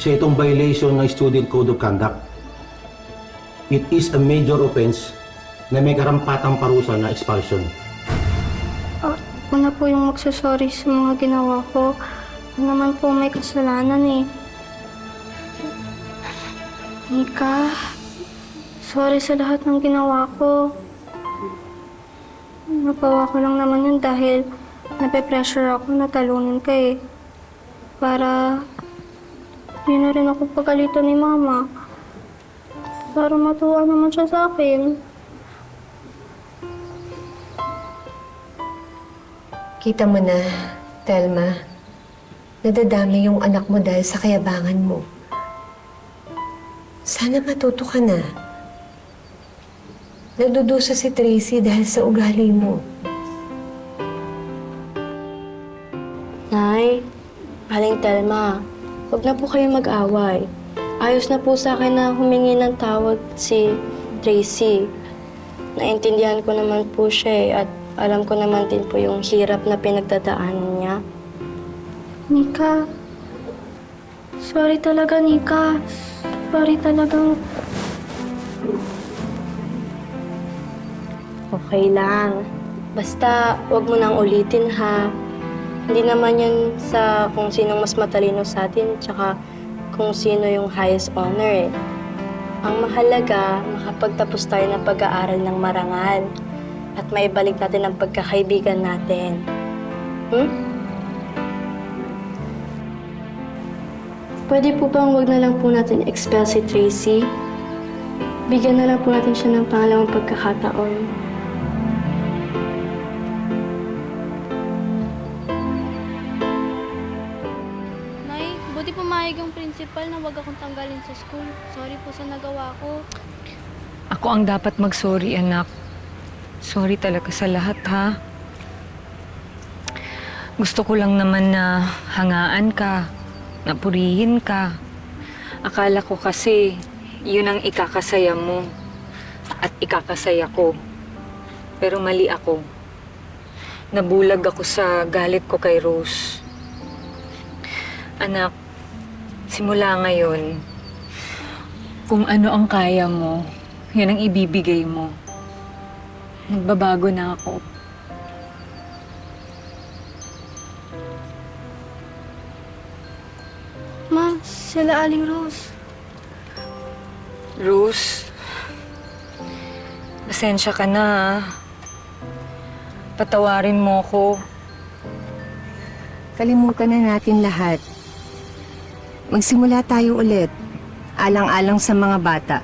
Isa itong violation ng Student Code of Conduct. It is a major offense na may karampatang parusa na expulsion. Ako na po yung magsasorry sa mga ginawa ko. Ako naman po may kasalanan eh. Nika, sorry sa lahat ng ginawa ko. Nagawa ko lang naman yun dahil nape-pressure ako na talunin ka eh. Para hindi na rin ako pagalitan ni Mama. Para matuwa naman siya sa akin. Kita mo na, Telma, nadadami yung anak mo dahil sa kayabangan mo. Sana matuto ka na. Nagdudusa si Tracy dahil sa ugali mo. Nay, Aling Telma, huwag na po kayo mag-away. Ayos na po sa akin na humingi ng tawad si Tracy. Naintindihan ko naman po siya eh, at alam ko naman din po yung hirap na pinagdadaanan niya. Nika, sorry talaga, Nika. Sorry talagang... Okay lang. Basta, wag mo nang ulitin, ha? Hindi naman yun sa kung sinong mas matalino sa atin, tsaka kung sino yung highest honor, eh. Ang mahalaga, makapagtapos tayo ng pag-aaral ng marangal at maibalik natin ang pagkakaibigan natin. Pwede po bang wag na lang po natin expel si Tracy? Bigyan na lang po natin siya ng pangalawang pagkakataon. Nay, buti pumayag yung principal na wag akong tanggalin sa school. Sorry po sa nagawa ko. Ako ang dapat mag-sorry, anak. Sorry talaga sa lahat, ha? Gusto ko lang naman na hangaan ka, napurihin ka. Akala ko kasi yun ang ikakasaya mo at ikakasaya ko. Pero mali ako. Nabulag ako sa galit ko kay Rose. Anak, simula ngayon, kung ano ang kaya mo, yun ang ibibigay mo. Nagbabago na ako. Ma, sila Aling Rose. Rose, pasensya ka na, ha? Patawarin mo ko. Kalimutan na natin lahat. Magsimula tayo ulit, alang-alang sa mga bata.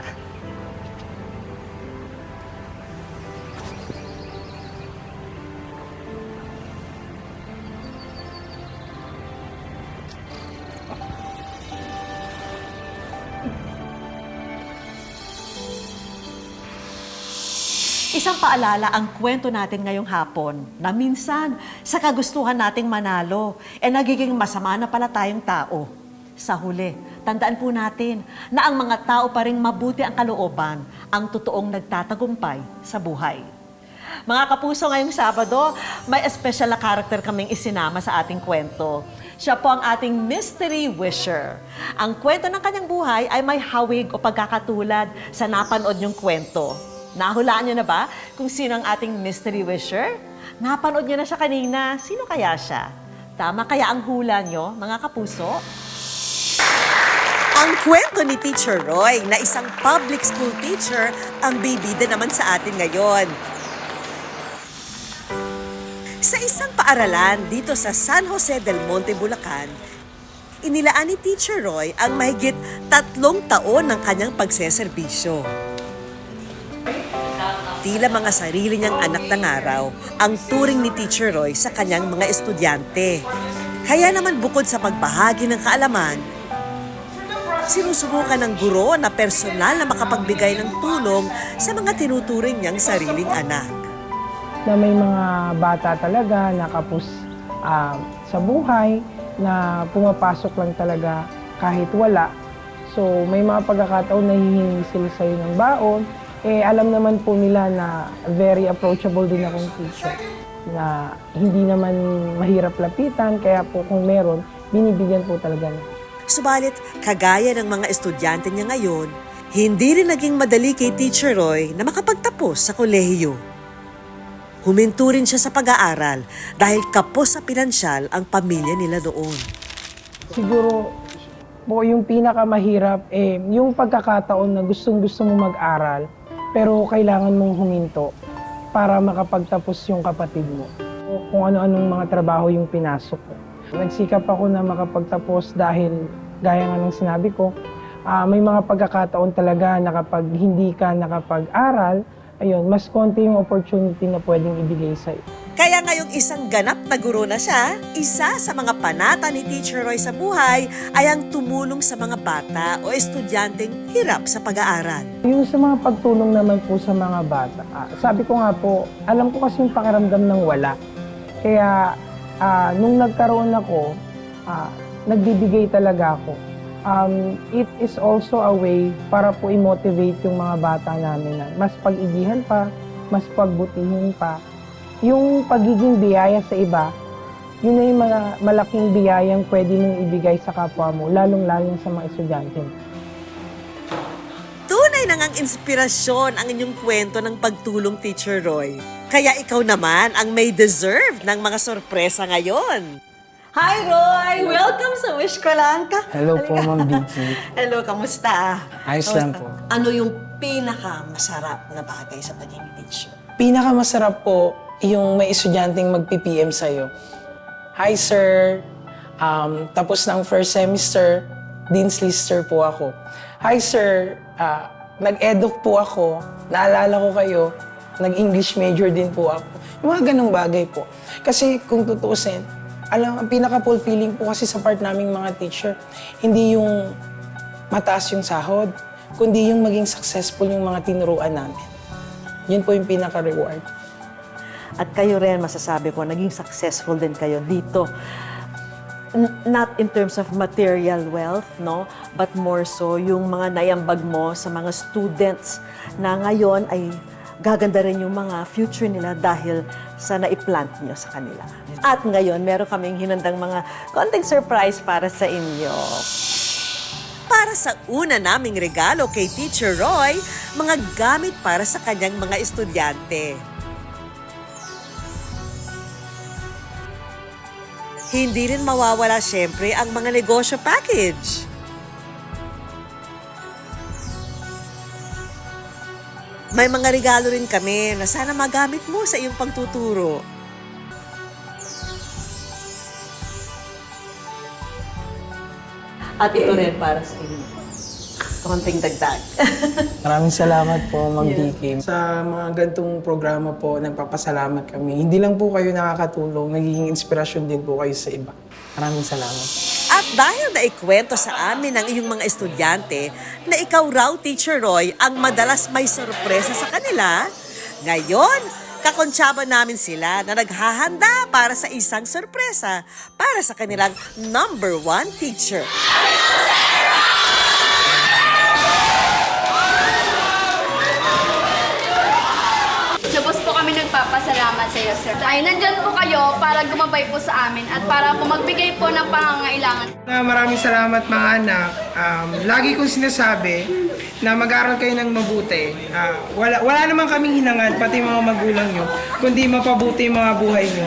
Isang paalala ang kwento natin ngayong hapon na minsan sa kagustuhan nating manalo, nagiging masama na pala tayong tao. Sa huli, tandaan po natin na ang mga tao pa ring mabuti ang kalooban ang totoong nagtatagumpay sa buhay. Mga kapuso, ngayong Sabado, may espesyal na karakter kaming isinama sa ating kwento. Siya po ang ating mystery wisher. Ang kwento ng kanyang buhay ay may hawig o pagkakatulad sa napanood niyong kwento. Nahulaan niyo na ba kung sino ang ating mystery wisher? Napanood niyo na siya kanina. Sino kaya siya? Tama kaya ang hula niyo, mga kapuso? Ang kwento ni Teacher Roy na isang public school teacher ang bibida naman sa atin ngayon. Sa isang paaralan dito sa San Jose del Monte, Bulacan, inilaan ni Teacher Roy ang mahigit 3 taon ng kanyang pagseserbisyo. Tila mga sarili niyang anak ng araw ang turing ni Teacher Roy sa kanyang mga estudyante. Kaya naman bukod sa pagbahagi ng kaalaman, sinusubukan ng guro na personal na makapagbigay ng tulong sa mga tinuturing niyang sariling anak. Na may mga bata talaga na kapos sa buhay, na pumapasok lang talaga kahit wala. So may mga pagkakataon na hihingi sila sa'yo ng baon. Alam naman po nila na very approachable din akong teacher. Na hindi naman mahirap lapitan, kaya po kung meron, binibigyan po talaga niya. Subalit, kagaya ng mga estudyante niya ngayon, hindi rin naging madali kay Teacher Roy na makapagtapos sa kolehiyo. Huminto rin siya sa pag-aaral dahil kapos sa pinansyal ang pamilya nila noon. Siguro po yung pinakamahirap yung pagkakataon na gustong-gusto mo mag-aral pero kailangan mong huminto para makapagtapos yung kapatid mo. O kung ano-anong mga trabaho yung pinasok ko. Nagsikap ako na makapagtapos dahil gaya nga ng sinabi ko, may mga pagkakataon talaga na kapag hindi ka nakapag-aral, ayun, mas konti yung opportunity na pwedeng ibigay sa'yo. Kaya ngayong isang ganap na guro na siya, isa sa mga panata ni Teacher Roy sa buhay ay ang tumulong sa mga bata o estudyanteng hirap sa pag-aaral. Yung sa mga pagtulong naman po sa mga bata, sabi ko nga po, alam ko kasi yung pakiramdam ng wala. Kaya nung nagkaroon ako, nagbibigay talaga ako. It is also a way para po i-motivate yung mga bata namin na mas pag-igihan pa, mas pagbutihin pa. Yung pagiging biyaya sa iba, yun na yung mga malaking biyayang pwede mong ibigay sa kapwa mo, lalong-lalo sa mga estudyante. Tunay na ngang inspirasyon ang inyong kwento ng pagtulong, Teacher Roy. Kaya ikaw naman ang may deserve ng mga sorpresa ngayon. Hi, Roy! Welcome sa Wish Ko Lang Ka. Hello po, Ma'am Vicky. Hello, kamusta? Ayos lang po. Ano yung pinaka-masarap na bagay sa pagiging teacher? Pinakamasarap po yung may estudyanteng mag-PPM sa'yo. Hi, sir. Tapos ng first semester, Dean's Lister po ako. Hi, sir. Nag-eduk po ako. Naalala ko kayo. Nag-English major din po ako. Yung mga ganong bagay po. Kasi kung tutuusin, ang pinaka-fulfilling po kasi sa part naming mga teacher, hindi yung mataas yung sahod, kundi yung maging successful yung mga tinuruan namin. Yun po yung pinaka-reward. At kayo rin, masasabi ko, naging successful din kayo dito. Not in terms of material wealth, no? But more so, yung mga naiambag mo sa mga students na ngayon ay gaganda rin yung mga future nila dahil sa naiplant nyo sa kanila. At ngayon, meron kaming hinandang mga konting surprise para sa inyo. Para sa una naming regalo kay Teacher Roy, mga gamit para sa kanyang mga estudyante. Hindi rin mawawala syempre ang mga negosyo package. May mga regalo rin kami na sana magamit mo sa iyong pagtuturo. At ito rin para sa inyo. Konting dagdag. Maraming salamat po, Ma'am Vicky. Sa mga gantong programa po, nagpapasalamat kami. Hindi lang po kayo nakakatulong, nagiging inspirasyon din po kayo sa iba. Maraming salamat. At dahil naikwento sa amin ng iyong mga estudyante na ikaw raw, Teacher Roy, ang madalas may sorpresa sa kanila, ngayon, kakontsaba namin sila na naghahanda para sa isang sorpresa para sa kanilang number 1 teacher. Lubos po kami nagpapasalamat sa iyo, sir. Ay, nandyan po kayo para gumabay po sa amin at para po magbigay po ng pangangailangan. Maraming salamat mga anak. Lagi kong sinasabi na mag-aral kayo ng mabuti. Wala naman kaming hinangad, pati mga magulang nyo, kundi mapabuti yung mga buhay nyo.